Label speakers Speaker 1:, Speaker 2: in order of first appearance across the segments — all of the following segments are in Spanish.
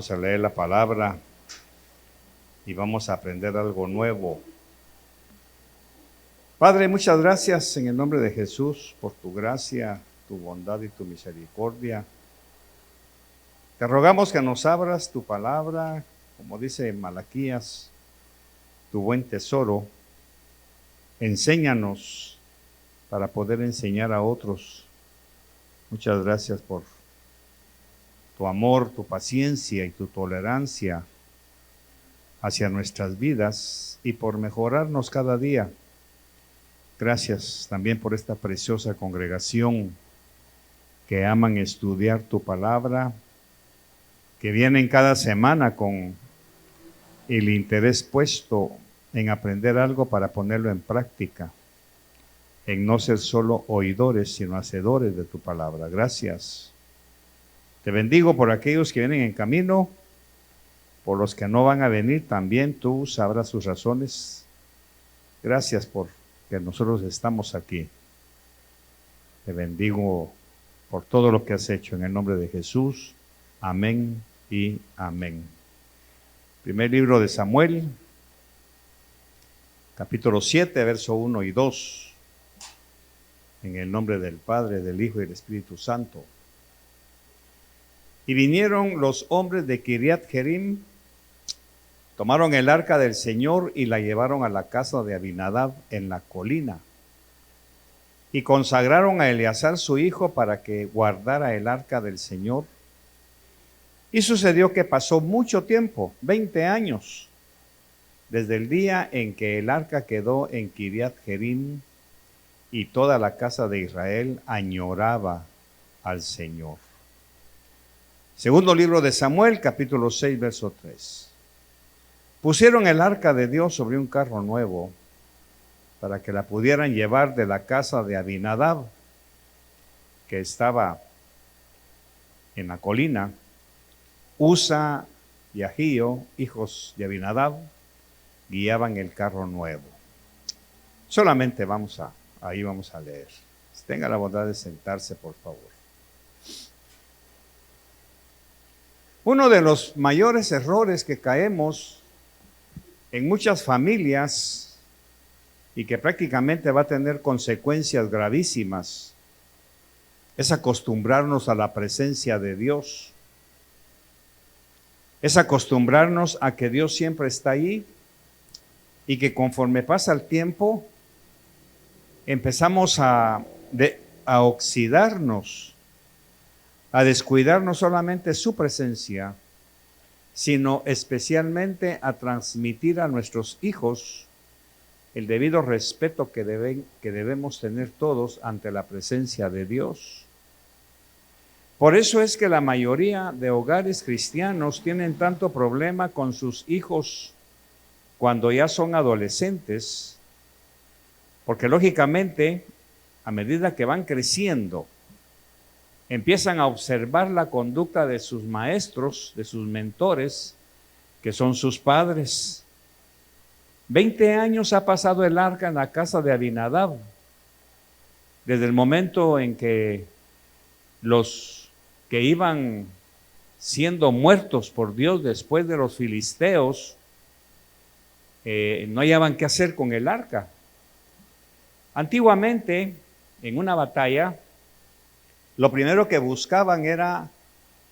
Speaker 1: Vamos a leer la palabra y vamos a aprender algo nuevo. Padre, muchas gracias en el nombre de Jesús por tu gracia, tu bondad y tu misericordia. Te rogamos que nos abras tu palabra, como dice Malaquías, tu buen tesoro. Enséñanos para poder enseñar a otros. Muchas gracias por tu amor, tu paciencia y tu tolerancia hacia nuestras vidas y por mejorarnos cada día. Gracias también por esta preciosa congregación que aman estudiar tu palabra, que vienen cada semana con el interés puesto en aprender algo para ponerlo en práctica, en no ser solo oidores, sino hacedores de tu palabra. Gracias. Te bendigo por aquellos que vienen en camino, por los que no van a venir, también tú sabrás sus razones. Gracias por que nosotros estamos aquí. Te bendigo por todo lo que has hecho en el nombre de Jesús. Amén y amén. Primer libro de Samuel, capítulo 7, verso 1 y 2. En el nombre del Padre, del Hijo y del Espíritu Santo. Y vinieron los hombres de Kiriat Jearim, tomaron el arca del Señor y la llevaron a la casa de Abinadab en la colina. Y consagraron a Eleazar su hijo para que guardara el arca del Señor. Y sucedió que pasó mucho tiempo, 20 años, desde el día en que el arca quedó en Kiriat Jearim, y toda la casa de Israel añoraba al Señor. Segundo libro de Samuel, capítulo 6, verso 3. Pusieron el arca de Dios sobre un carro nuevo para que la pudieran llevar de la casa de Abinadab, que estaba en la colina. Usa y Ahío, hijos de Abinadab, guiaban el carro nuevo. Solamente ahí vamos a leer. Tenga la bondad de sentarse, por favor. Uno de los mayores errores que caemos en muchas familias y que prácticamente va a tener consecuencias gravísimas es acostumbrarnos a la presencia de Dios. Es acostumbrarnos a que Dios siempre está ahí y que conforme pasa el tiempo empezamos a oxidarnos, a descuidar no solamente su presencia, sino especialmente a transmitir a nuestros hijos el debido respeto que debemos tener todos ante la presencia de Dios. Por eso es que la mayoría de hogares cristianos tienen tanto problema con sus hijos cuando ya son adolescentes, porque lógicamente, a medida que van creciendo, empiezan a observar la conducta de sus maestros, de sus mentores, que son sus padres. 20 años ha pasado el arca en la casa de Abinadab, desde el momento en que los que iban siendo muertos por Dios después de los filisteos, no hallaban qué hacer con el arca. Antiguamente, en una batalla, lo primero que buscaban era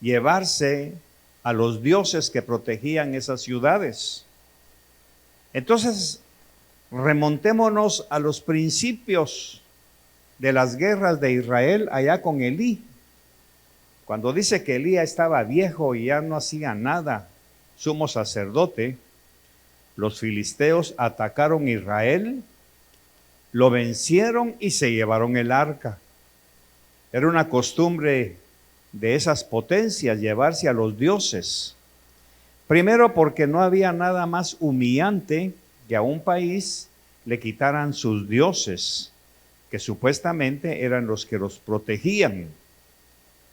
Speaker 1: llevarse a los dioses que protegían esas ciudades. Entonces, remontémonos a los principios de las guerras de Israel allá con Elí. Cuando dice que Elí estaba viejo y ya no hacía nada, sumo sacerdote, los filisteos atacaron a Israel, lo vencieron y se llevaron el arca. Era una costumbre de esas potencias llevarse a los dioses. Primero porque no había nada más humillante que a un país le quitaran sus dioses, que supuestamente eran los que los protegían.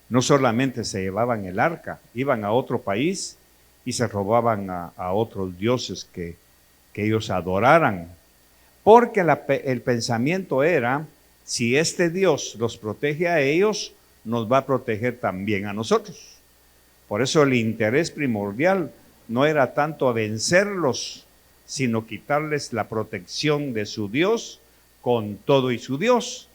Speaker 1: No solamente se llevaban el arca, iban a otro país y se robaban a otros dioses que ellos adoraran. Porque el pensamiento era, si este Dios los protege a ellos, nos va a proteger también a nosotros. Por eso el interés primordial no era tanto vencerlos, sino quitarles la protección de su Dios con todo y su Dios.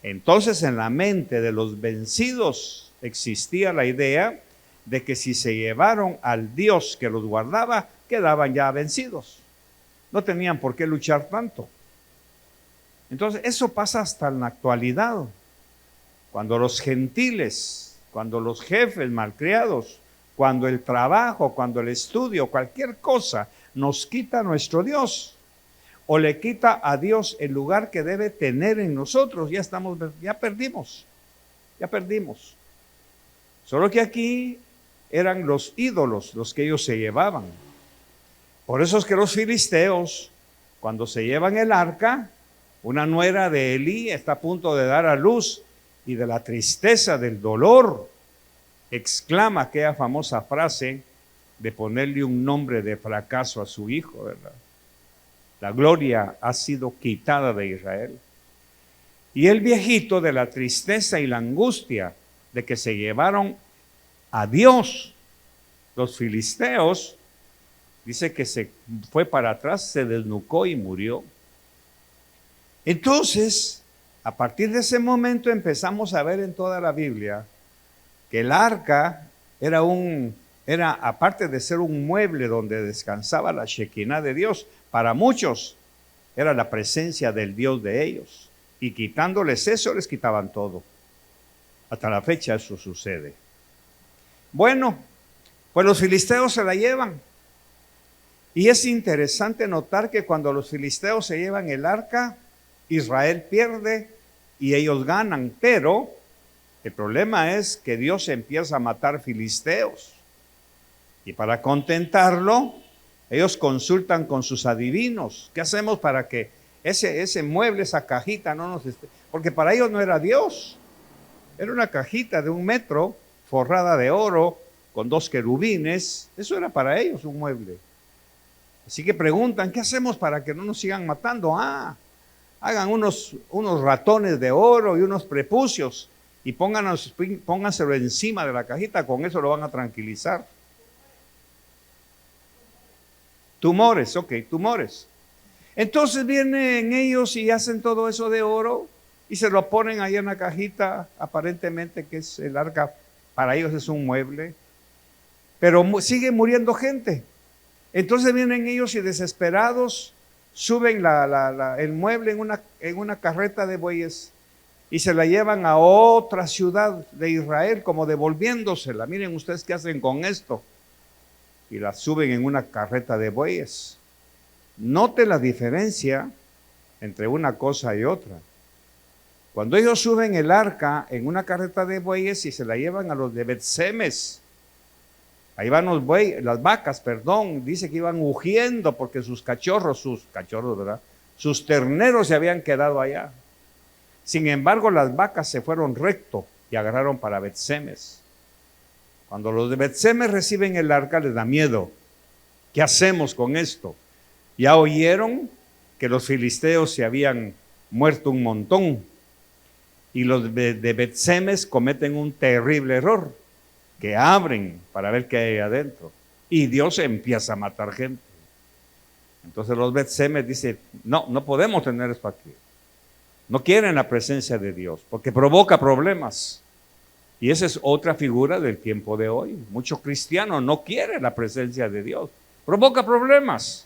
Speaker 1: Entonces en la mente de los vencidos existía la idea de que si se llevaron al Dios que los guardaba, quedaban ya vencidos. No tenían por qué luchar tanto. Entonces eso pasa hasta en la actualidad. Cuando los gentiles, cuando los jefes malcriados, cuando el trabajo, cuando el estudio, cualquier cosa nos quita a nuestro Dios o le quita a Dios el lugar que debe tener en nosotros, ya perdimos. Solo que aquí eran los ídolos los que ellos se llevaban. Por eso es que los filisteos, cuando se llevan el arca, una nuera de Elí está a punto de dar a luz y de la tristeza, del dolor, exclama aquella famosa frase de ponerle un nombre de fracaso a su hijo, ¿verdad? La gloria ha sido quitada de Israel. Y el viejito, de la tristeza y la angustia de que se llevaron a Dios, los filisteos, dice que se fue para atrás, se desnucó y murió. Entonces, a partir de ese momento empezamos a ver en toda la Biblia que el arca era aparte de ser un mueble donde descansaba la Shekinah de Dios, para muchos era la presencia del Dios de ellos. Y quitándoles eso, les quitaban todo. Hasta la fecha eso sucede. Bueno, pues los filisteos se la llevan. Y es interesante notar que cuando los filisteos se llevan el arca, Israel pierde y ellos ganan. Pero el problema es que Dios empieza a matar filisteos. Y para contentarlo, ellos consultan con sus adivinos. ¿Qué hacemos para que ese mueble, esa cajita no nos esté? Porque para ellos no era Dios. Era una cajita de 1 metro, forrada de oro, con 2 querubines. Eso era para ellos un mueble. Así que preguntan, ¿qué hacemos para que no nos sigan matando? Hagan unos ratones de oro y unos prepucios y pónganselo encima de la cajita, con eso lo van a tranquilizar. Tumores, tumores. Entonces vienen ellos y hacen todo eso de oro y se lo ponen ahí en la cajita, aparentemente que es el arca, para ellos es un mueble, pero sigue muriendo gente. Entonces vienen ellos y desesperados suben el mueble en una carreta de bueyes y se la llevan a otra ciudad de Israel, como devolviéndosela. Miren ustedes qué hacen con esto. Y la suben en una carreta de bueyes. Note la diferencia entre una cosa y otra. Cuando ellos suben el arca en una carreta de bueyes y se la llevan a los de Bet-Semes, ahí van las vacas, dice que iban ujiendo porque sus cachorros, ¿verdad? Sus terneros se habían quedado allá. Sin embargo, las vacas se fueron recto y agarraron para Bet-Semes. Cuando los de Bet-Semes reciben el arca, les da miedo. ¿Qué hacemos con esto? Ya oyeron que los filisteos se habían muerto un montón. Y los de Bet-Semes cometen un terrible error, que abren para ver qué hay adentro. Y Dios empieza a matar gente. Entonces los Bet-Semes dicen, no podemos tener esto aquí. No quieren la presencia de Dios, porque provoca problemas. Y esa es otra figura del tiempo de hoy. Muchos cristianos no quieren la presencia de Dios. Provoca problemas.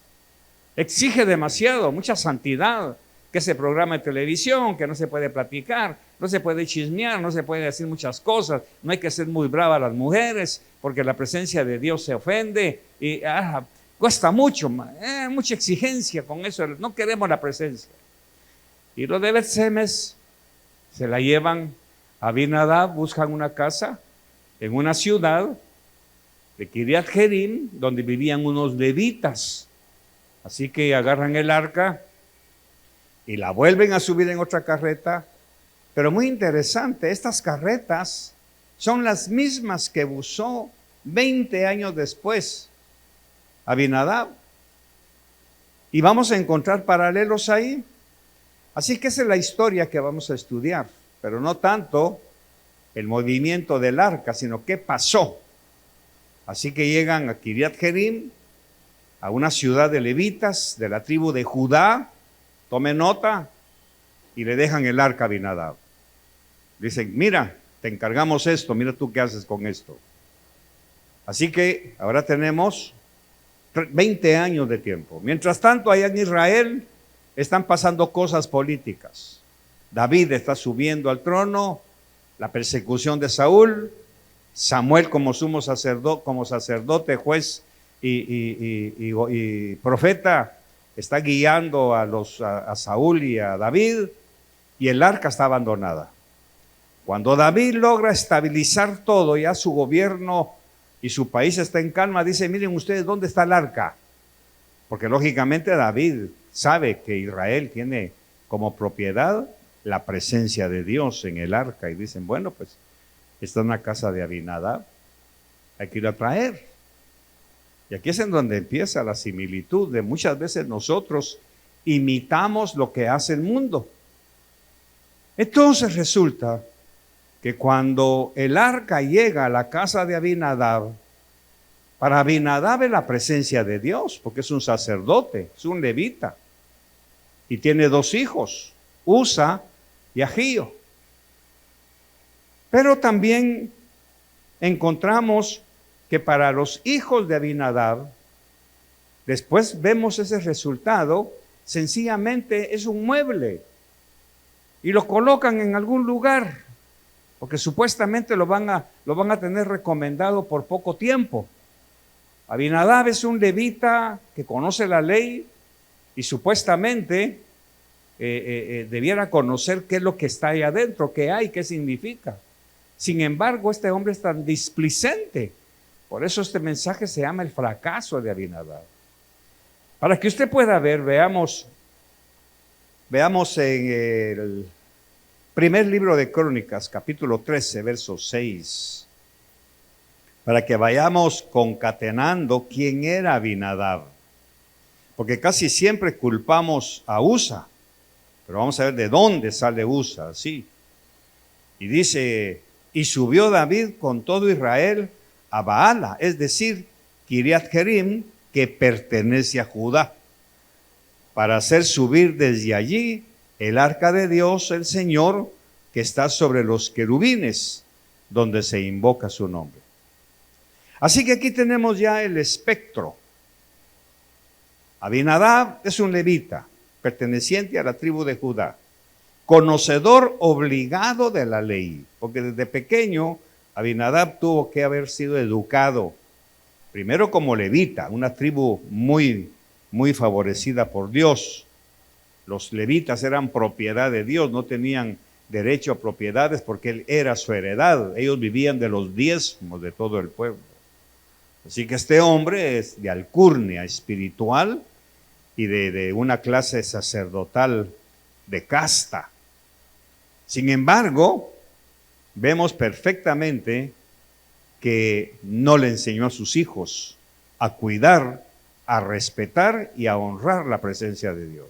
Speaker 1: Exige demasiado, mucha santidad. Que ese programa de televisión, que no se puede platicar, no se puede chismear, no se puede decir muchas cosas. No hay que ser muy brava a las mujeres, porque la presencia de Dios se ofende. Y cuesta mucho, mucha exigencia con eso. No queremos la presencia. Y los de Bet-Semes se la llevan a Abinadab, buscan una casa en una ciudad de Kiriat Jearim, donde vivían unos levitas. Así que agarran el arca y la vuelven a subir en otra carreta. Pero muy interesante, estas carretas son las mismas que usó 20 años después Abinadab. Y vamos a encontrar paralelos ahí. Así que esa es la historia que vamos a estudiar, pero no tanto el movimiento del arca, sino qué pasó Así que llegan a Kiriat Jearim, a una ciudad de levitas de la tribu de Judá, tome nota, y le dejan el arca a Abinadab. Dicen, mira, te encargamos esto, mira tú qué haces con esto. Así que ahora tenemos 20 años de tiempo. Mientras tanto, allá en Israel están pasando cosas políticas. David está subiendo al trono, la persecución de Saúl, Samuel como sumo sacerdote, como sacerdote, juez y profeta, está guiando a Saúl y a David, y el arca está abandonada. Cuando David logra estabilizar todo, ya su gobierno y su país está en calma, dice, miren ustedes, ¿dónde está el arca? Porque lógicamente David sabe que Israel tiene como propiedad la presencia de Dios en el arca, y dicen, bueno, pues está en la casa de Abinadab, hay que ir a traer. Y aquí es en donde empieza la similitud de muchas veces nosotros imitamos lo que hace el mundo. Entonces resulta que cuando el arca llega a la casa de Abinadab, para Abinadab es la presencia de Dios, porque es un sacerdote, es un levita, y tiene 2 hijos, Usa y Ahío. Pero también encontramos que para los hijos de Abinadab, después vemos ese resultado, sencillamente es un mueble, y lo colocan en algún lugar, porque supuestamente lo van a tener recomendado por poco tiempo. Abinadab es un levita que conoce la ley y supuestamente debiera conocer qué es lo que está ahí adentro, qué hay, qué significa. Sin embargo, este hombre es tan displicente. Por eso este mensaje se llama el fracaso de Abinadab. Para que usted pueda ver, veamos en el primer libro de Crónicas, capítulo 13, verso 6, para que vayamos concatenando quién era Abinadab. Porque casi siempre culpamos a Usa, pero vamos a ver de dónde sale Usa, ¿sí? Y dice, y subió David con todo Israel a Baala, es decir, Kiriat Jearim, que pertenece a Judá, para hacer subir desde allí el arca de Dios, el Señor, que está sobre los querubines, donde se invoca su nombre. Así que aquí tenemos ya el espectro. Abinadab es un levita, perteneciente a la tribu de Judá, conocedor obligado de la ley, porque desde pequeño Abinadab tuvo que haber sido educado, primero como levita, una tribu muy favorecida por Dios. Los levitas eran propiedad de Dios, no tenían derecho a propiedades porque él era su heredad. Ellos vivían de los diezmos de todo el pueblo. Así que este hombre es de alcurnia espiritual y de una clase sacerdotal de casta. Sin embargo, vemos perfectamente que no le enseñó a sus hijos a cuidar, a respetar y a honrar la presencia de Dios.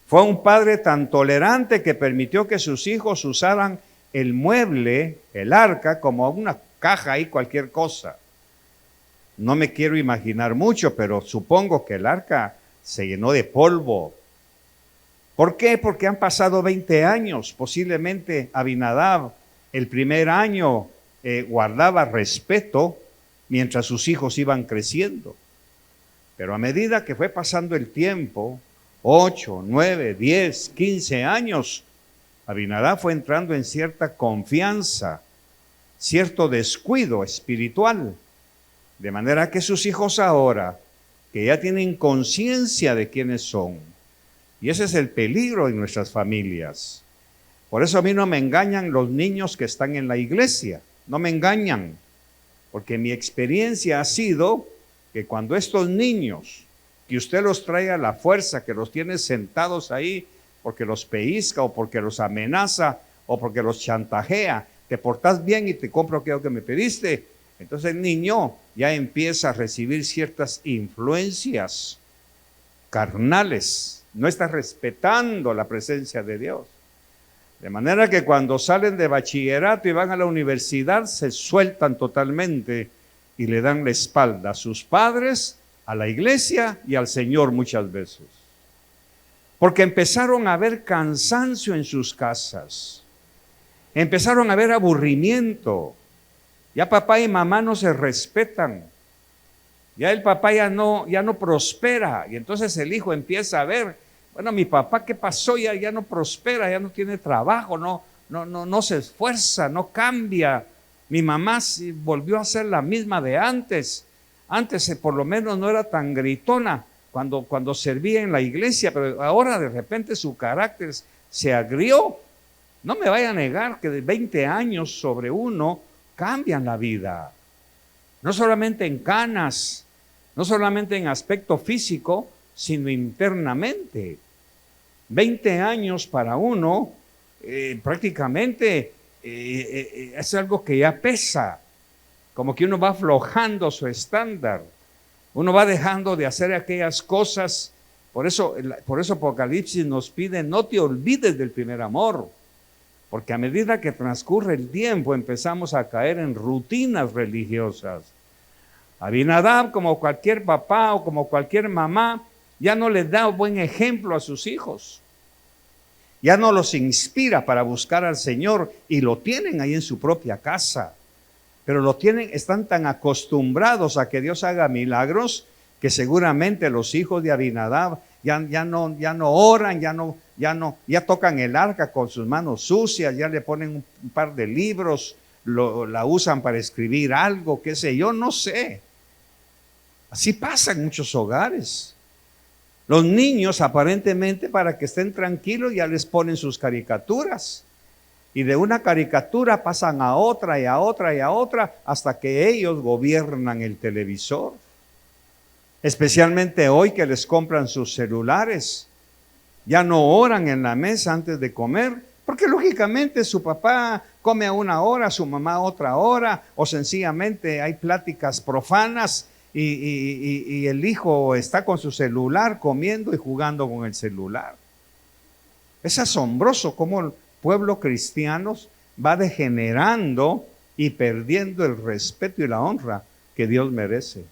Speaker 1: Fue un padre tan tolerante que permitió que sus hijos usaran el mueble, el arca, como una caja y cualquier cosa. No me quiero imaginar mucho, pero supongo que el arca se llenó de polvo. ¿Por qué? Porque han pasado 20 años. Posiblemente Abinadab el primer año guardaba respeto mientras sus hijos iban creciendo. Pero a medida que fue pasando el tiempo, 8, 9, 10, 15 años, Abinadab fue entrando en cierta confianza, cierto descuido espiritual. De manera que sus hijos ahora, que ya tienen conciencia de quiénes son, y ese es el peligro en nuestras familias. Por eso a mí no me engañan los niños que están en la iglesia, no me engañan, porque mi experiencia ha sido que cuando estos niños, que usted los trae a la fuerza, que los tiene sentados ahí, porque los pellizca o porque los amenaza o porque los chantajea, te portas bien y te compro aquello que me pediste, entonces el niño ya empieza a recibir ciertas influencias carnales, no está respetando la presencia de Dios. De manera que cuando salen de bachillerato y van a la universidad se sueltan totalmente y le dan la espalda a sus padres, a la iglesia y al Señor muchas veces. Porque empezaron a ver cansancio en sus casas. Empezaron a ver aburrimiento. Ya papá y mamá no se respetan. Ya el papá ya no prospera. Y entonces el hijo empieza a ver, bueno, mi papá, ¿qué pasó? Ya no prospera, ya no tiene trabajo, no se esfuerza, no cambia. Mi mamá volvió a ser la misma de antes. Antes por lo menos no era tan gritona cuando servía en la iglesia, pero ahora de repente su carácter se agrió. No me vaya a negar que de 20 años sobre uno cambian la vida. No solamente en canas, no solamente en aspecto físico, sino internamente. 20 años para uno prácticamente es algo que ya pesa, como que uno va aflojando su estándar, uno va dejando de hacer aquellas cosas. Por eso Apocalipsis nos pide: no te olvides del primer amor, porque a medida que transcurre el tiempo empezamos a caer en rutinas religiosas. Abinadab, como cualquier papá o como cualquier mamá, ya no les da buen ejemplo a sus hijos. Ya no los inspira para buscar al Señor, y lo tienen ahí en su propia casa. Pero están tan acostumbrados a que Dios haga milagros que seguramente los hijos de Abinadab ya no oran, ya tocan el arca con sus manos sucias, ya le ponen un par de libros, la usan para escribir algo, qué sé yo, no sé. Así pasa en muchos hogares. Los niños, aparentemente, para que estén tranquilos, ya les ponen sus caricaturas. Y de una caricatura pasan a otra y a otra y a otra, hasta que ellos gobiernan el televisor. Especialmente hoy que les compran sus celulares. Ya no oran en la mesa antes de comer, porque lógicamente su papá come a una hora, su mamá a otra hora, o sencillamente hay pláticas profanas. Y el hijo está con su celular comiendo y jugando con el celular. Es asombroso cómo el pueblo cristiano va degenerando y perdiendo el respeto y la honra que Dios merece.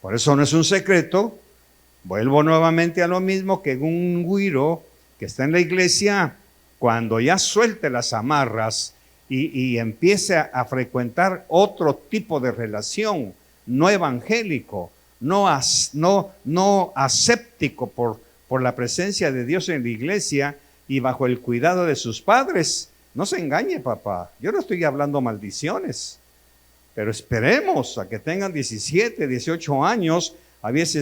Speaker 1: Por eso no es un secreto, vuelvo nuevamente a lo mismo, que un güiro que está en la iglesia, cuando ya suelte las amarras y empiece a frecuentar otro tipo de relación, no evangélico, no aséptico por la presencia de Dios en la iglesia y bajo el cuidado de sus padres. No se engañe, papá, yo no estoy hablando maldiciones, pero esperemos a que tengan 17, 18 años, a ver si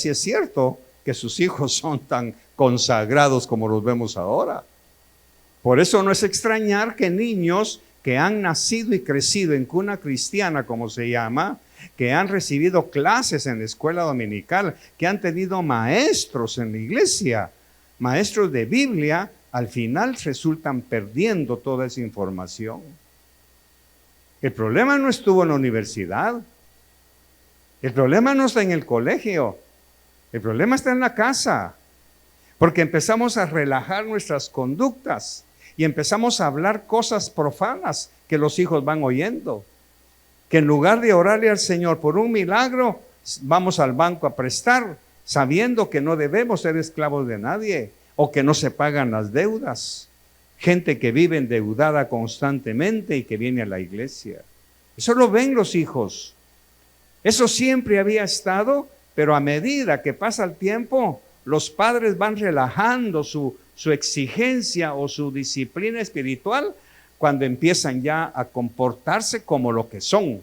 Speaker 1: es cierto que sus hijos son tan consagrados como los vemos ahora. Por eso no es extrañar que niños que han nacido y crecido en cuna cristiana, como se llama, que han recibido clases en la escuela dominical, que han tenido maestros en la iglesia, maestros de Biblia, al final resultan perdiendo toda esa información. El problema no estuvo en la universidad, el problema no está en el colegio, el problema está en la casa, porque empezamos a relajar nuestras conductas y empezamos a hablar cosas profanas que los hijos van oyendo. Que en lugar de orarle al Señor por un milagro, vamos al banco a prestar, sabiendo que no debemos ser esclavos de nadie, o que no se pagan las deudas. Gente que vive endeudada constantemente y que viene a la iglesia. Eso lo ven los hijos. Eso siempre había estado, pero a medida que pasa el tiempo, los padres van relajando su exigencia o su disciplina espiritual, cuando empiezan ya a comportarse como lo que son.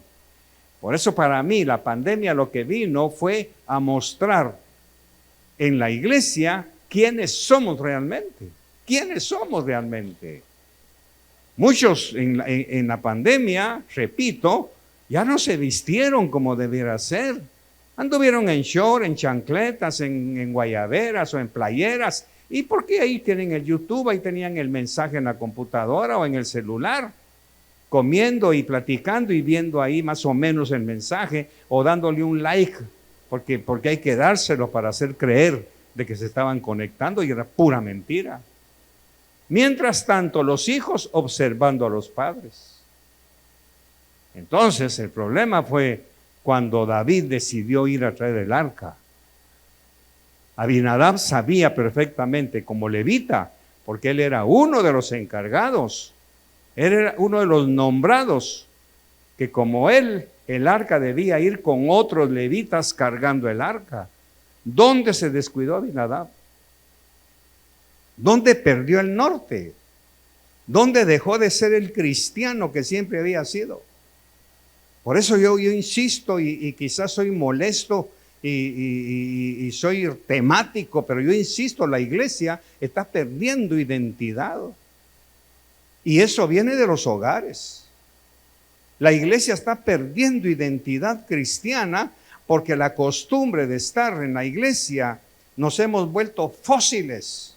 Speaker 1: Por eso para mí la pandemia lo que vino fue a mostrar en la iglesia quiénes somos realmente. ¿Quiénes somos realmente? Muchos en la pandemia, repito, ya no se vistieron como debiera ser. Anduvieron en short, en chancletas, en guayaberas o en playeras. ¿Y por qué ahí tienen el YouTube? Ahí tenían el mensaje en la computadora o en el celular, comiendo y platicando y viendo ahí más o menos el mensaje, o dándole un like, porque hay que dárselo para hacer creer de que se estaban conectando, y era pura mentira. Mientras tanto, los hijos observando a los padres. Entonces, el problema fue cuando David decidió ir a traer el arca. Abinadab sabía perfectamente como levita, porque él era uno de los encargados, él era uno de los nombrados, que como él, el arca debía ir con otros levitas cargando el arca. ¿Dónde se descuidó Abinadab? ¿Dónde perdió el norte? ¿Dónde dejó de ser el cristiano que siempre había sido? Por eso yo insisto y quizás soy molesto y soy temático, pero yo insisto, la iglesia está perdiendo identidad. Y eso viene de los hogares. La iglesia está perdiendo identidad cristiana porque la costumbre de estar en la iglesia nos hemos vuelto fósiles.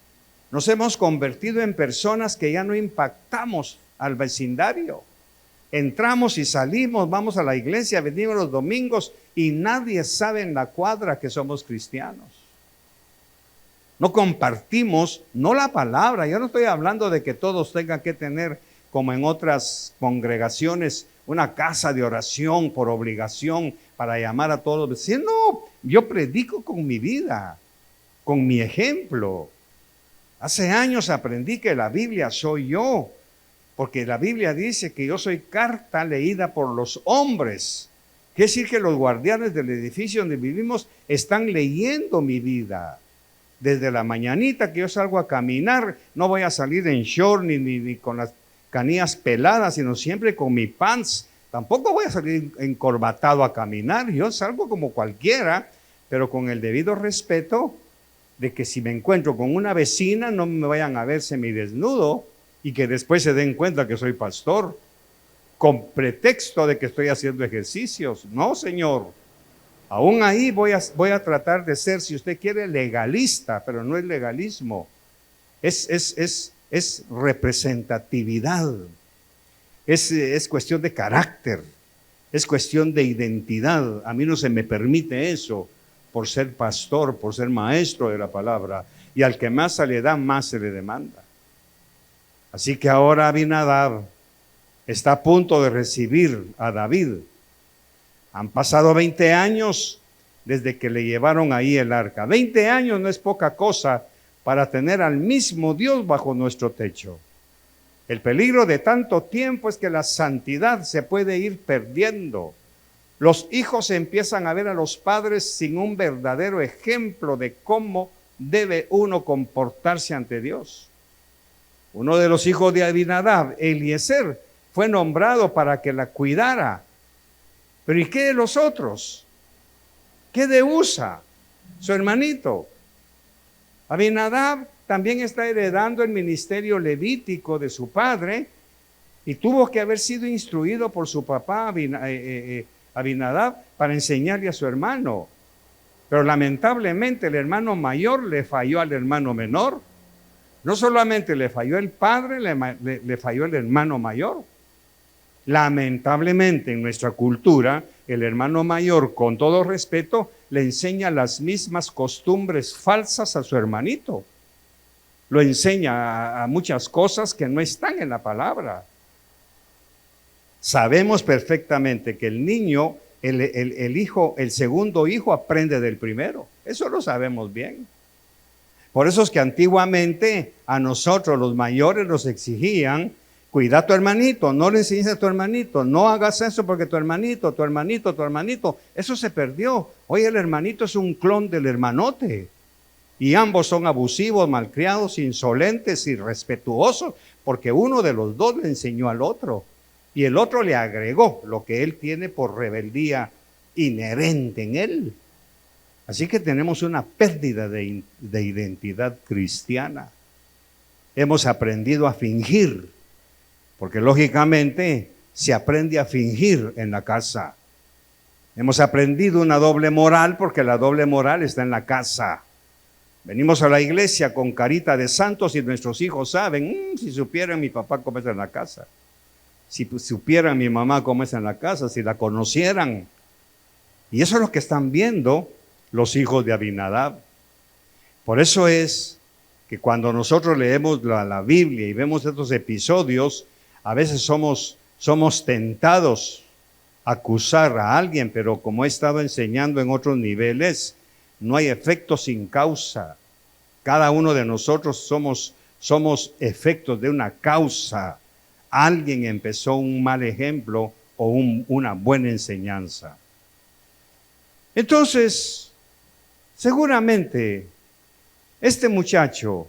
Speaker 1: Nos hemos convertido en personas que ya no impactamos al vecindario. Entramos y salimos, vamos a la iglesia, venimos los domingos y nadie sabe en la cuadra que somos cristianos. No compartimos, no la palabra. Yo no estoy hablando de que todos tengan que tener, como en otras congregaciones, una casa de oración por obligación para llamar a todos los vecinos. No, yo predico con mi vida, con mi ejemplo. Hace años aprendí que la Biblia soy yo, porque la Biblia dice que yo soy carta leída por los hombres. Quiere decir que los guardianes del edificio donde vivimos están leyendo mi vida. Desde la mañanita que yo salgo a caminar, no voy a salir en short ni con las canillas peladas, sino siempre con mi pants. Tampoco voy a salir encorbatado a caminar. Yo salgo como cualquiera, pero con el debido respeto de que si me encuentro con una vecina no me vayan a ver semidesnudo y que después se den cuenta que soy pastor con pretexto de que estoy haciendo ejercicios. No, señor. Aún ahí voy a tratar de ser, si usted quiere, legalista, pero no es legalismo. Es representatividad. Es cuestión de carácter. Es cuestión de identidad. A mí no se me permite eso por ser pastor, por ser maestro de la palabra. Y al que más se le da, más se le demanda. Así que ahora Abinadab está a punto de recibir a David. Han pasado 20 años desde que le llevaron ahí el arca. 20 años no es poca cosa para tener al mismo Dios bajo nuestro techo. El peligro de tanto tiempo es que la santidad se puede ir perdiendo. Los hijos empiezan a ver a los padres sin un verdadero ejemplo de cómo debe uno comportarse ante Dios. Uno de los hijos de Abinadab, Eliezer, fue nombrado para que la cuidara. Pero ¿y qué de los otros? ¿Qué de Usa, su hermanito? Abinadab también está heredando el ministerio levítico de su padre y tuvo que haber sido instruido por su papá Abinadab para enseñarle a su hermano. Pero lamentablemente el hermano mayor le falló al hermano menor. No solamente le falló el padre, le falló el hermano mayor. Lamentablemente en nuestra cultura, el hermano mayor, con todo respeto, le enseña las mismas costumbres falsas a su hermanito. Lo enseña a muchas cosas que no están en la palabra. Sabemos perfectamente que el niño, el hijo, el segundo hijo aprende del primero. Eso lo sabemos bien. Por eso es que antiguamente a nosotros los mayores nos exigían: cuida a tu hermanito, no le enseñes a tu hermanito, no hagas eso porque tu hermanito, eso se perdió. Hoy el hermanito es un clon del hermanote y ambos son abusivos, malcriados, insolentes, irrespetuosos, porque uno de los dos le enseñó al otro y el otro le agregó lo que él tiene por rebeldía inherente en él. Así que tenemos una pérdida de identidad cristiana. Hemos aprendido a fingir, porque lógicamente se aprende a fingir en la casa. Hemos aprendido una doble moral porque la doble moral está en la casa. Venimos a la iglesia con carita de santos y nuestros hijos saben, si supieran mi papá cómo es en la casa, si supieran mi mamá cómo es en la casa, si la conocieran. Y eso es lo que están viendo los hijos de Abinadab. Por eso es que cuando nosotros leemos la Biblia y vemos estos episodios, a veces somos tentados acusar a alguien, pero como he estado enseñando en otros niveles, no hay efecto sin causa. Cada uno de nosotros somos efectos de una causa. Alguien empezó un mal ejemplo o una buena enseñanza. Entonces, seguramente, este muchacho,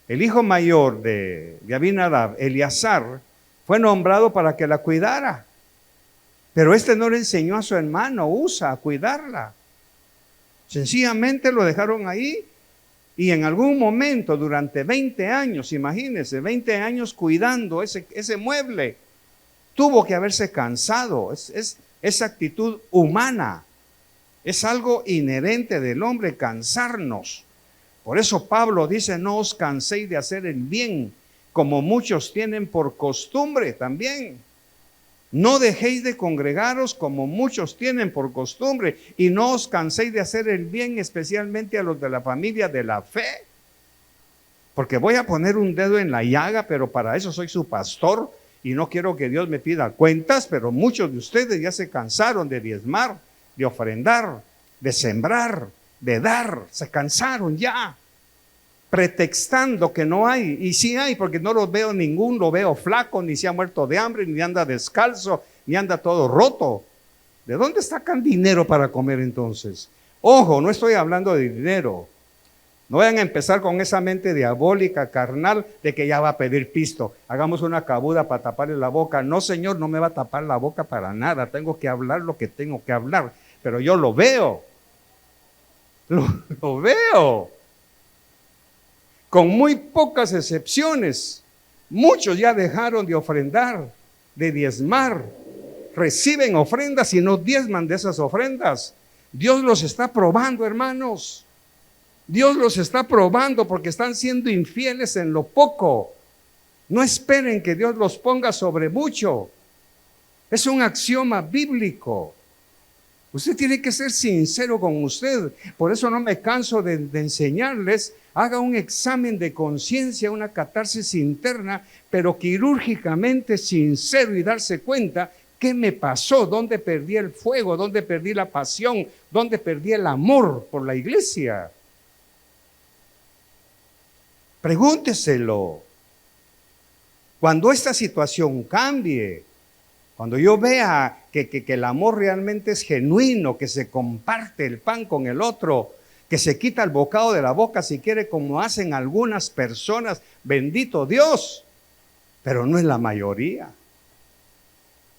Speaker 1: el hijo mayor de Abinadab, Eleazar, fue nombrado para que la cuidara. Pero este no le enseñó a su hermano Usa a cuidarla. Sencillamente lo dejaron ahí y en algún momento durante 20 años, imagínense, 20 años cuidando ese mueble, tuvo que haberse cansado. Es actitud humana, es algo inherente del hombre cansarnos. Por eso Pablo dice, no os canséis de hacer el bien, como muchos tienen por costumbre también. No dejéis de congregaros como muchos tienen por costumbre, y no os canséis de hacer el bien, especialmente a los de la familia de la fe. Porque voy a poner un dedo en la llaga, pero para eso soy su pastor, y no quiero que Dios me pida cuentas, pero muchos de ustedes ya se cansaron de diezmar, de ofrendar, de sembrar, de dar, se cansaron ya, pretextando que no hay, y sí hay, porque no los veo ninguno, lo veo flaco, ni se ha muerto de hambre, ni anda descalzo, ni anda todo roto. ¿De dónde sacan dinero para comer entonces? Ojo, no estoy hablando de dinero. No vayan a empezar con esa mente diabólica, carnal, de que ya va a pedir pisto. Hagamos una cabuda para taparle la boca. No, Señor, no me va a tapar la boca para nada. Tengo que hablar lo que tengo que hablar. Pero yo lo veo. Lo veo. Con muy pocas excepciones. Muchos ya dejaron de ofrendar, de diezmar. Reciben ofrendas y no diezman de esas ofrendas. Dios los está probando, hermanos. Dios los está probando porque están siendo infieles en lo poco. No esperen que Dios los ponga sobre mucho. Es un axioma bíblico. Usted tiene que ser sincero con usted. Por eso no me canso de enseñarles. Haga un examen de conciencia, una catarsis interna, pero quirúrgicamente sincero y darse cuenta qué me pasó, dónde perdí el fuego, dónde perdí la pasión, dónde perdí el amor por la iglesia. Pregúnteselo. Cuando esta situación cambie, cuando yo vea que el amor realmente es genuino, que se comparte el pan con el otro, que se quita el bocado de la boca si quiere, como hacen algunas personas, bendito Dios, pero no es la mayoría.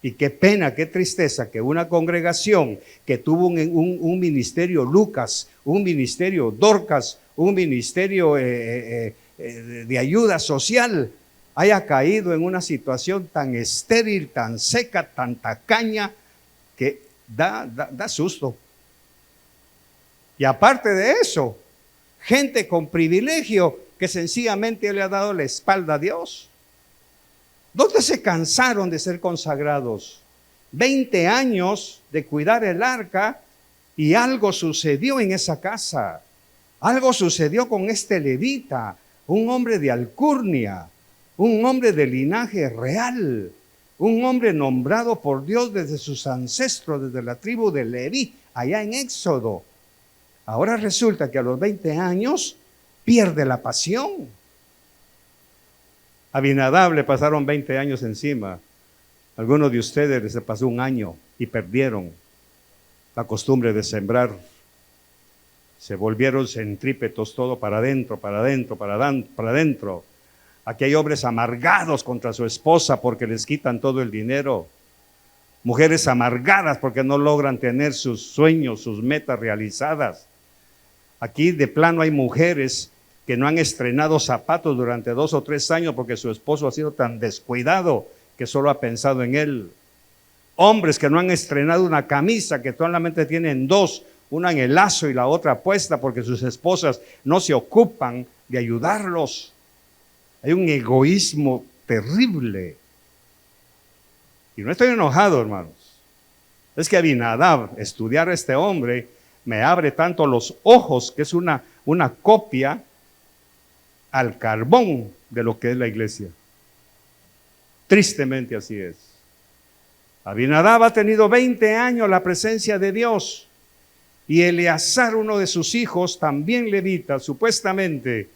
Speaker 1: Y qué pena, qué tristeza que una congregación que tuvo un ministerio Lucas, un ministerio Dorcas, un ministerio de ayuda social, haya caído en una situación tan estéril, tan seca, tan tacaña, que da susto. Y aparte de eso, gente con privilegio que sencillamente le ha dado la espalda a Dios. ¿Dónde se cansaron de ser consagrados? 20 años de cuidar el arca y algo sucedió en esa casa. Algo sucedió con este levita, un hombre de alcurnia, un hombre de linaje real, un hombre nombrado por Dios desde sus ancestros, desde la tribu de Leví, allá en Éxodo. Ahora resulta que a los 20 años pierde la pasión. A Abinadab le pasaron 20 años encima. Algunos de ustedes les pasó un año y perdieron la costumbre de sembrar. Se volvieron centrípetos, todo para adentro, para adentro, para adentro. Aquí hay hombres amargados contra su esposa porque les quitan todo el dinero. Mujeres amargadas porque no logran tener sus sueños, sus metas realizadas. Aquí de plano hay mujeres que no han estrenado zapatos durante 2 o 3 años porque su esposo ha sido tan descuidado que solo ha pensado en él. Hombres que no han estrenado una camisa, que solamente tienen 2, una en el lazo y la otra puesta porque sus esposas no se ocupan de ayudarlos. Hay un egoísmo terrible. Y no estoy enojado, hermanos. Es que Abinadab, estudiar a este hombre, me abre tanto los ojos que es una copia al carbón de lo que es la iglesia. Tristemente así es. Abinadab ha tenido 20 años la presencia de Dios. Y Eleazar, uno de sus hijos, también levita, supuestamente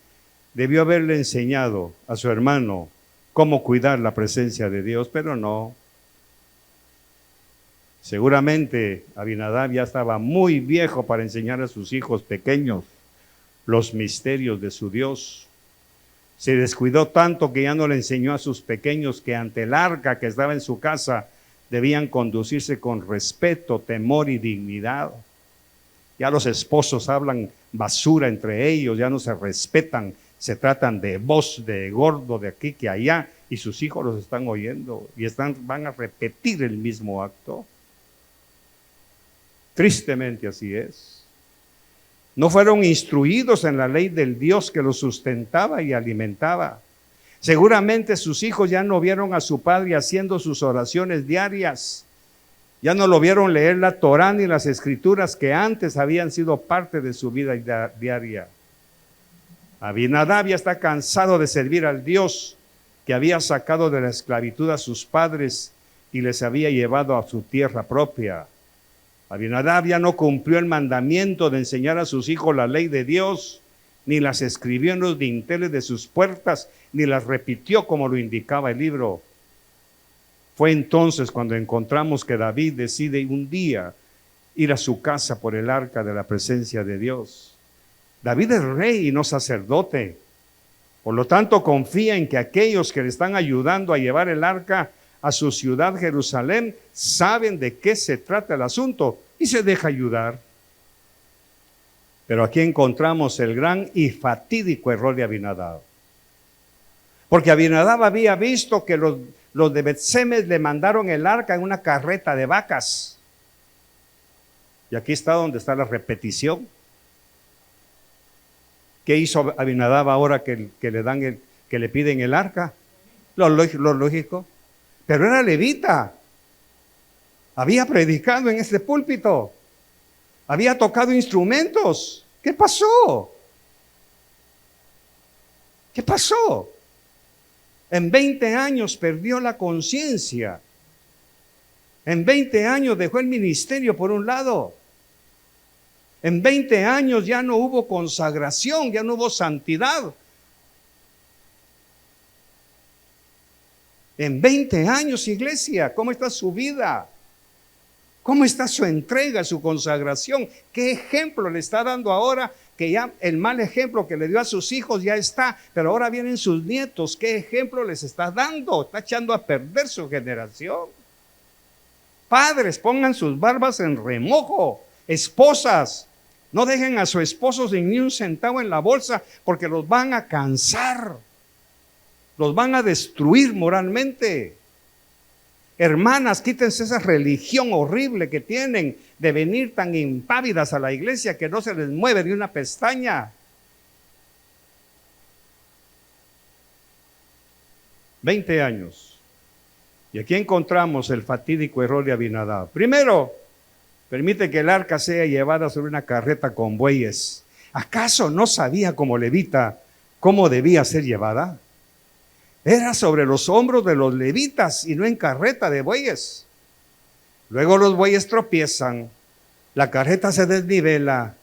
Speaker 1: debió haberle enseñado a su hermano cómo cuidar la presencia de Dios, pero no. Seguramente Abinadab ya estaba muy viejo para enseñar a sus hijos pequeños los misterios de su Dios. Se descuidó tanto que ya no le enseñó a sus pequeños que ante el arca que estaba en su casa debían conducirse con respeto, temor y dignidad. Ya los esposos hablan basura entre ellos, ya no se respetan, se tratan de voz, de gordo, de aquí que allá, y sus hijos los están oyendo y van a repetir el mismo acto. Tristemente así es. No fueron instruidos en la ley del Dios que los sustentaba y alimentaba. Seguramente sus hijos ya no vieron a su padre haciendo sus oraciones diarias. Ya no lo vieron leer la Torá ni las escrituras que antes habían sido parte de su vida diaria. Abinadab ya está cansado de servir al Dios que había sacado de la esclavitud a sus padres y les había llevado a su tierra propia. Abinadab ya no cumplió el mandamiento de enseñar a sus hijos la ley de Dios, ni las escribió en los dinteles de sus puertas, ni las repitió como lo indicaba el libro. Fue entonces cuando encontramos que David decide un día ir a su casa por el arca de la presencia de Dios. David es rey y no sacerdote. Por lo tanto, confía en que aquellos que le están ayudando a llevar el arca a su ciudad Jerusalén saben de qué se trata el asunto y se deja ayudar. Pero aquí encontramos el gran y fatídico error de Abinadab. Porque Abinadab había visto que los de Bet-Semes le mandaron el arca en una carreta de vacas. Y aquí está donde está la repetición. ¿Qué hizo Abinadab ahora que le piden el arca? Lo lógico. Pero era levita. Había predicado en este púlpito. Había tocado instrumentos. ¿Qué pasó? ¿Qué pasó? En 20 años perdió la conciencia. En 20 años dejó el ministerio por un lado. En 20 años ya no hubo consagración, ya no hubo santidad. En 20 años, iglesia, ¿cómo está su vida? ¿Cómo está su entrega, su consagración? ¿Qué ejemplo le está dando ahora? Que ya el mal ejemplo que le dio a sus hijos ya está, pero ahora vienen sus nietos. ¿Qué ejemplo les está dando? Está echando a perder su generación. Padres, pongan sus barbas en remojo. Esposas, no dejen a su esposo sin ni un centavo en la bolsa porque los van a cansar. Los van a destruir moralmente. Hermanas, quítense esa religión horrible que tienen de venir tan impávidas a la iglesia que no se les mueve ni una pestaña. 20 años. Y aquí encontramos el fatídico error de Abinadab. Primero, permite que el arca sea llevada sobre una carreta con bueyes. ¿Acaso no sabía como levita cómo debía ser llevada? Era sobre los hombros de los levitas y no en carreta de bueyes. Luego los bueyes tropiezan, la carreta se desnivela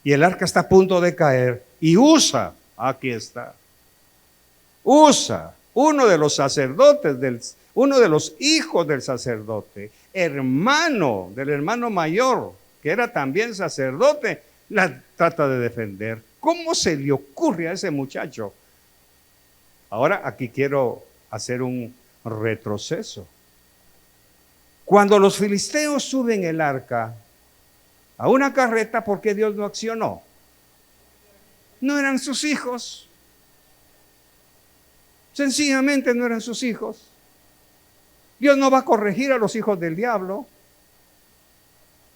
Speaker 1: y el arca está a punto de caer. Y aquí está, uno de los sacerdotes, uno de los hijos del sacerdote, hermano del hermano mayor, que era también sacerdote, la trata de defender. ¿Cómo se le ocurre a ese muchacho? Ahora aquí quiero hacer un retroceso. Cuando los filisteos suben el arca a una carreta, ¿por qué Dios no accionó? No eran sus hijos. Sencillamente no eran sus hijos. Dios no va a corregir a los hijos del diablo.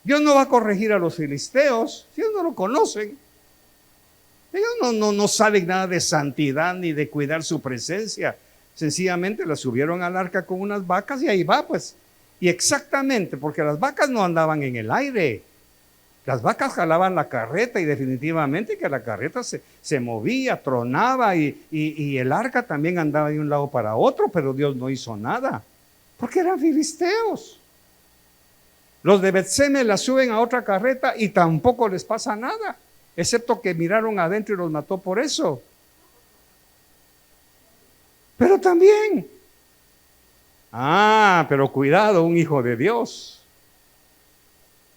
Speaker 1: Dios no va a corregir a los filisteos. Ellos no lo conocen. Ellos no saben nada de santidad ni de cuidar su presencia. Sencillamente la subieron al arca con unas vacas y ahí va pues. Y exactamente, porque las vacas no andaban en el aire. Las vacas jalaban la carreta y definitivamente que la carreta se movía, tronaba y el arca también andaba de un lado para otro, pero Dios no hizo nada. Porque eran filisteos. Los de Bet-Semes la suben a otra carreta y tampoco les pasa nada, excepto que miraron adentro y los mató por eso. Pero también, pero cuidado, un hijo de Dios.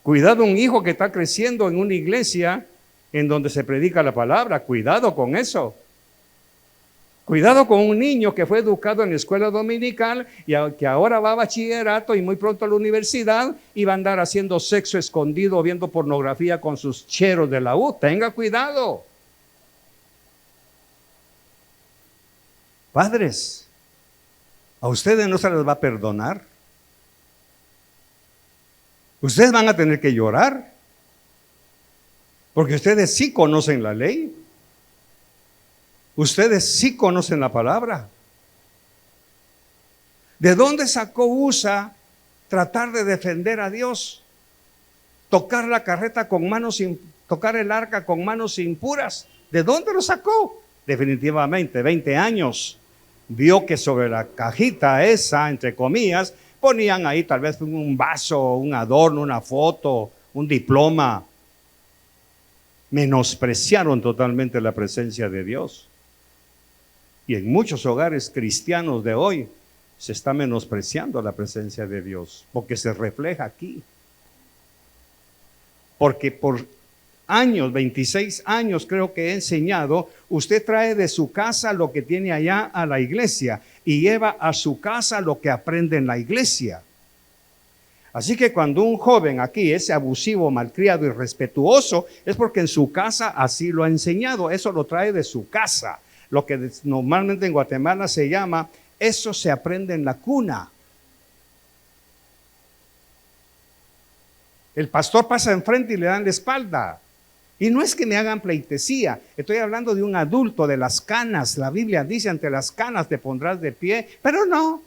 Speaker 1: Cuidado, un hijo que está creciendo en una iglesia en donde se predica la palabra. Cuidado con eso. Cuidado con un niño que fue educado en la escuela dominical y que ahora va a bachillerato y muy pronto a la universidad y va a andar haciendo sexo escondido, viendo pornografía con sus cheros de la U. Tenga cuidado. Padres, ¿a ustedes no se les va a perdonar? Ustedes van a tener que llorar, porque ustedes sí conocen la ley. Ustedes sí conocen la palabra. ¿De dónde sacó Usa tratar de defender a Dios? Tocar la carreta con manos, tocar el arca con manos impuras. ¿De dónde lo sacó? Definitivamente, 20 años. Vio que sobre la cajita esa, entre comillas, ponían ahí tal vez un vaso, un adorno, una foto, un diploma. Menospreciaron totalmente la presencia de Dios. Y en muchos hogares cristianos de hoy se está menospreciando la presencia de Dios, porque se refleja aquí. Porque por años, 26 años creo que he enseñado, usted trae de su casa lo que tiene allá a la iglesia y lleva a su casa lo que aprende en la iglesia. Así que cuando un joven aquí es abusivo, malcriado, irrespetuoso, es porque en su casa así lo ha enseñado. Eso lo trae de su casa. Lo que normalmente en Guatemala se llama, eso se aprende en la cuna. El pastor pasa enfrente y le dan la espalda. Y no es que me hagan pleitesía, estoy hablando de un adulto, de las canas. La Biblia dice, ante las canas te pondrás de pie, pero no.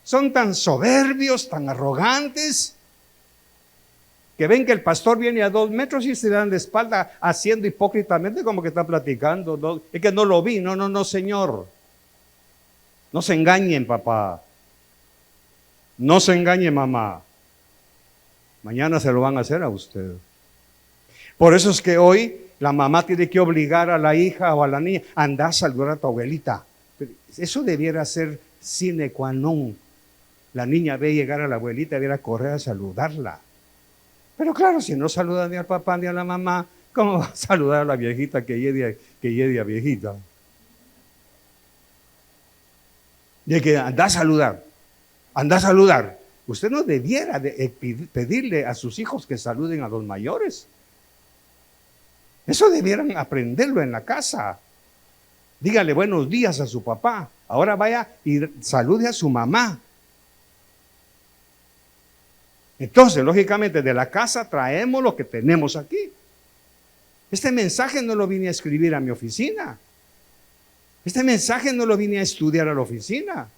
Speaker 1: Son tan soberbios, tan arrogantes, que ven que el pastor viene a 2 metros y se dan de espalda, haciendo hipócritamente como que está platicando. No, es que no lo vi, no, señor. No se engañen, papá. No se engañe, mamá. Mañana se lo van a hacer a usted. Por eso es que hoy la mamá tiene que obligar a la hija o a la niña a andar a saludar a tu abuelita. Eso debiera ser sine qua non. La niña ve llegar a la abuelita y debiera correr a saludarla. Pero claro, si no saluda ni al papá ni a la mamá, ¿cómo va a saludar a la viejita que llegue a viejita? Y que anda a saludar, anda a saludar. Usted no debiera pedirle a sus hijos que saluden a los mayores. Eso debieran aprenderlo en la casa. Dígale buenos días a su papá. Ahora vaya y salude a su mamá. Entonces, lógicamente, de la casa traemos lo que tenemos aquí. Este mensaje no lo vine a escribir a mi oficina. Este mensaje no lo vine a estudiar a la oficina.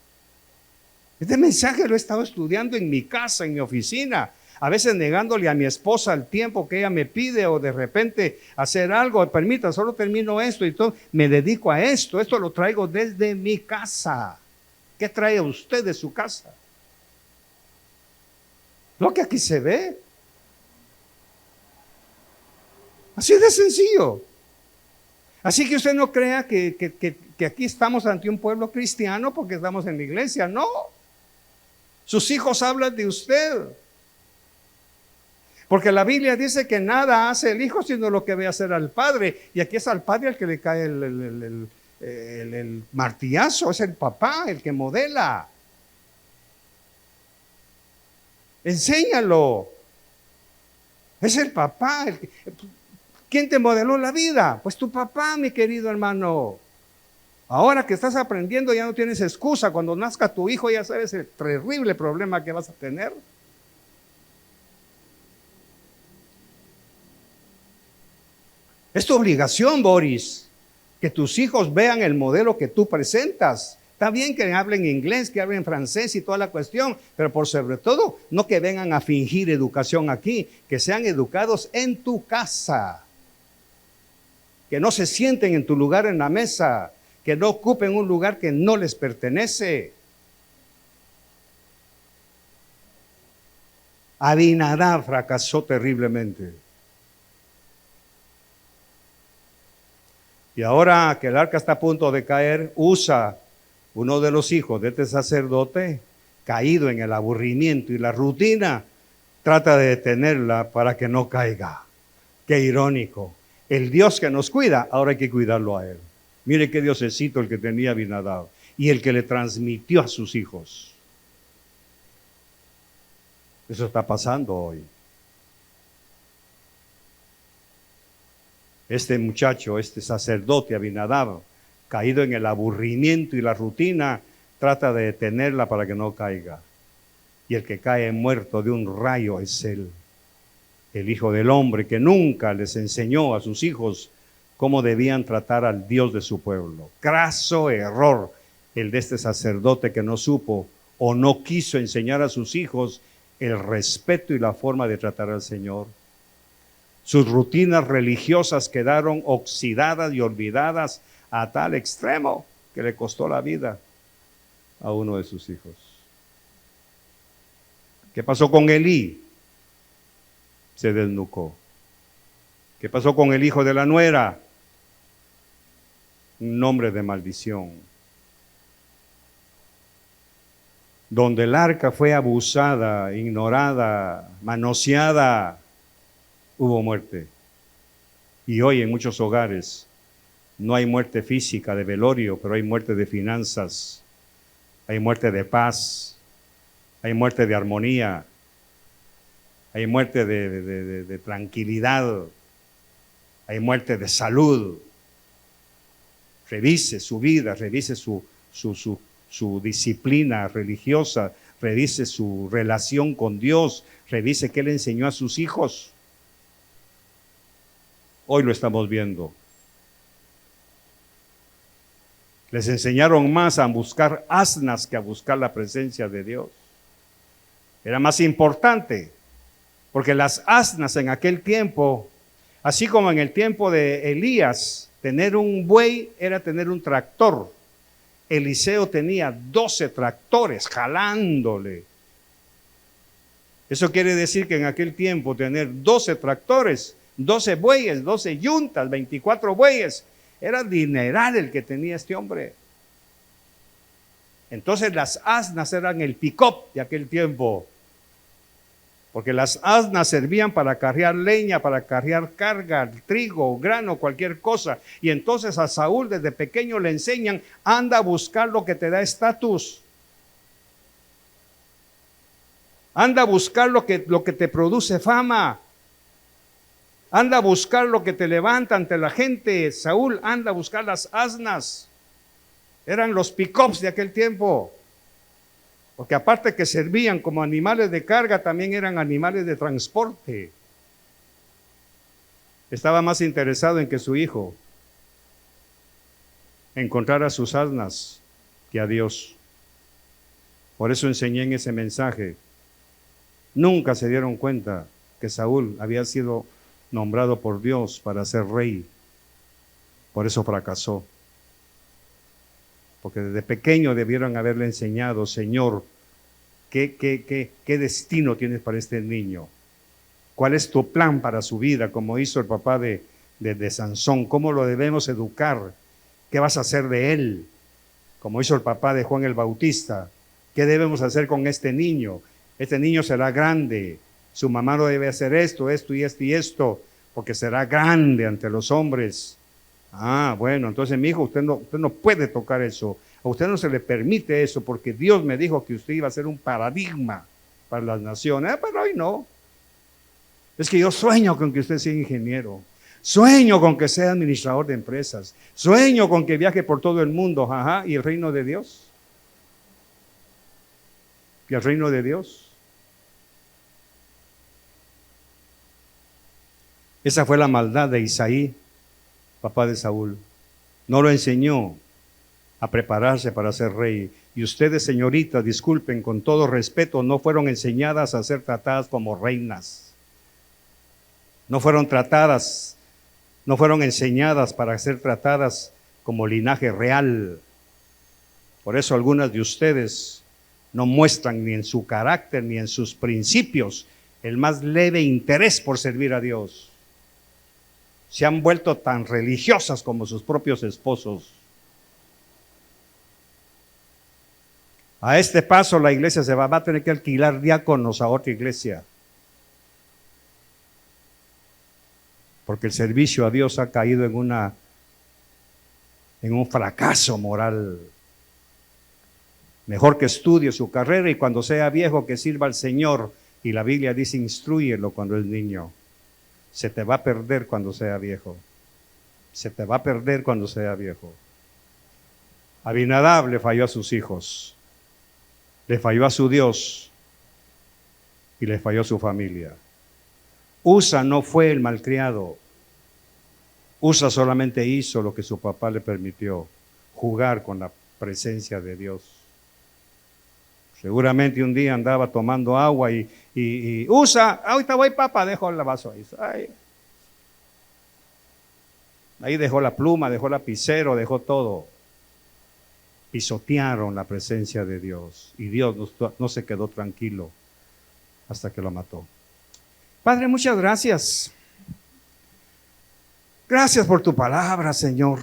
Speaker 1: Este mensaje lo he estado estudiando en mi casa, en mi oficina. A veces negándole a mi esposa el tiempo que ella me pide o de repente hacer algo. Permita, solo termino esto y todo. Me dedico a esto. Esto lo traigo desde mi casa. ¿Qué trae usted de su casa? Lo que aquí se ve. Así de sencillo. Así que usted no crea que aquí estamos ante un pueblo cristiano porque estamos en la iglesia. No. Sus hijos hablan de usted. Porque la Biblia dice que nada hace el hijo sino lo que ve hacer al padre. Y aquí es al padre al que le cae el martillazo. Es el papá el que modela. Enséñalo. Es el papá. ¿Quién te modeló la vida? Pues tu papá, mi querido hermano. Ahora que estás aprendiendo ya no tienes excusa. Cuando nazca tu hijo ya sabes el terrible problema que vas a tener. Es tu obligación, Boris, que tus hijos vean el modelo que tú presentas. Está bien que hablen inglés, que hablen francés y toda la cuestión, pero por sobre todo, no que vengan a fingir educación aquí, que sean educados en tu casa. Que no se sienten en tu lugar en la mesa, que no ocupen un lugar que no les pertenece. Abinadab fracasó terriblemente. Y ahora que el arca está a punto de caer, Usa, uno de los hijos de este sacerdote, caído en el aburrimiento y la rutina, trata de detenerla para que no caiga. Qué irónico. El Dios que nos cuida, ahora hay que cuidarlo a él. Mire qué diosecito el que tenía Abinadab y el que le transmitió a sus hijos. Eso está pasando hoy. Este muchacho, este sacerdote Abinadab, caído en el aburrimiento y la rutina, trata de detenerla para que no caiga. Y el que cae muerto de un rayo es él, el Hijo del Hombre, que nunca les enseñó a sus hijos cómo debían tratar al Dios de su pueblo. Craso error el de este sacerdote que no supo o no quiso enseñar a sus hijos el respeto y la forma de tratar al Señor. Sus rutinas religiosas quedaron oxidadas y olvidadas a tal extremo que le costó la vida a uno de sus hijos. ¿Qué pasó con Elí? Se desnucó. ¿Qué pasó con el hijo de la nuera? Un nombre de maldición. Donde el arca fue abusada, ignorada, manoseada, hubo muerte. Y hoy en muchos hogares no hay muerte física de velorio, pero hay muerte de finanzas, hay muerte de paz, hay muerte de armonía, hay muerte de tranquilidad, hay muerte de salud. Revise su vida, revise su disciplina religiosa, revise su relación con Dios, revise qué le enseñó a sus hijos. Hoy lo estamos viendo. Les enseñaron más a buscar asnas que a buscar la presencia de Dios. Era más importante, porque las asnas en aquel tiempo, así como en el tiempo de Elías, tener un buey era tener un tractor. Eliseo tenía 12 tractores jalándole. Eso quiere decir que en aquel tiempo tener 12 tractores, 12 bueyes, 12 yuntas, 24 bueyes, era dineral el que tenía este hombre. Entonces las asnas eran el pick-up de aquel tiempo, porque las asnas servían para carrear leña, para carrear carga, trigo, grano, cualquier cosa. Y entonces a Saúl desde pequeño le enseñan, anda a buscar lo que te da estatus. Anda a buscar lo que te produce fama. Anda a buscar lo que te levanta ante la gente. Saúl anda a buscar las asnas. Eran los pick-ups de aquel tiempo. Porque aparte que servían como animales de carga, también eran animales de transporte. Estaba más interesado en que su hijo encontrara sus asnas que a Dios. Por eso enseñé en ese mensaje. Nunca se dieron cuenta que Saúl había sido nombrado por Dios para ser rey. Por eso fracasó. Porque desde pequeño debieron haberle enseñado, Señor, ¿qué destino tienes para este niño? ¿Cuál es tu plan para su vida? Como hizo el papá de Sansón. ¿Cómo lo debemos educar? ¿Qué vas a hacer de él? Como hizo el papá de Juan el Bautista. ¿Qué debemos hacer con este niño? Este niño será grande. Su mamá no debe hacer esto y esto, porque será grande ante los hombres. Bueno, entonces mi hijo, usted no puede tocar eso. A usted no se le permite eso, porque Dios me dijo que usted iba a ser un paradigma para las naciones. Pero hoy no. Es que yo sueño con que usted sea ingeniero. Sueño con que sea administrador de empresas. Sueño con que viaje por todo el mundo. ¿Y el reino de Dios? ¿Y el reino de Dios? Esa fue la maldad de Isaí, papá de Saúl. No lo enseñó a prepararse para ser rey. Y ustedes, señoritas, disculpen, con todo respeto, no fueron enseñadas a ser tratadas como reinas. No fueron enseñadas para ser tratadas como linaje real. Por eso algunas de ustedes no muestran ni en su carácter ni en sus principios el más leve interés por servir a Dios. Se han vuelto tan religiosas como sus propios esposos. A este paso la iglesia va a tener que alquilar diáconos a otra iglesia. Porque el servicio a Dios ha caído en un fracaso moral. Mejor que estudie su carrera y cuando sea viejo que sirva al Señor. Y la Biblia dice, instrúyelo cuando es niño. Se te va a perder cuando sea viejo. Se te va a perder cuando sea viejo. Abinadab le falló a sus hijos. Le falló a su Dios. Y le falló a su familia. Usa no fue el malcriado. Usa solamente hizo lo que su papá le permitió. Jugar con la presencia de Dios. Seguramente un día andaba tomando agua y Usa, ahorita voy papá, dejó el vaso ahí. Ahí dejó la pluma, dejó el lapicero, dejó todo. Pisotearon la presencia de Dios y Dios no se quedó tranquilo hasta que lo mató. Padre, muchas gracias. Gracias por tu palabra, Señor.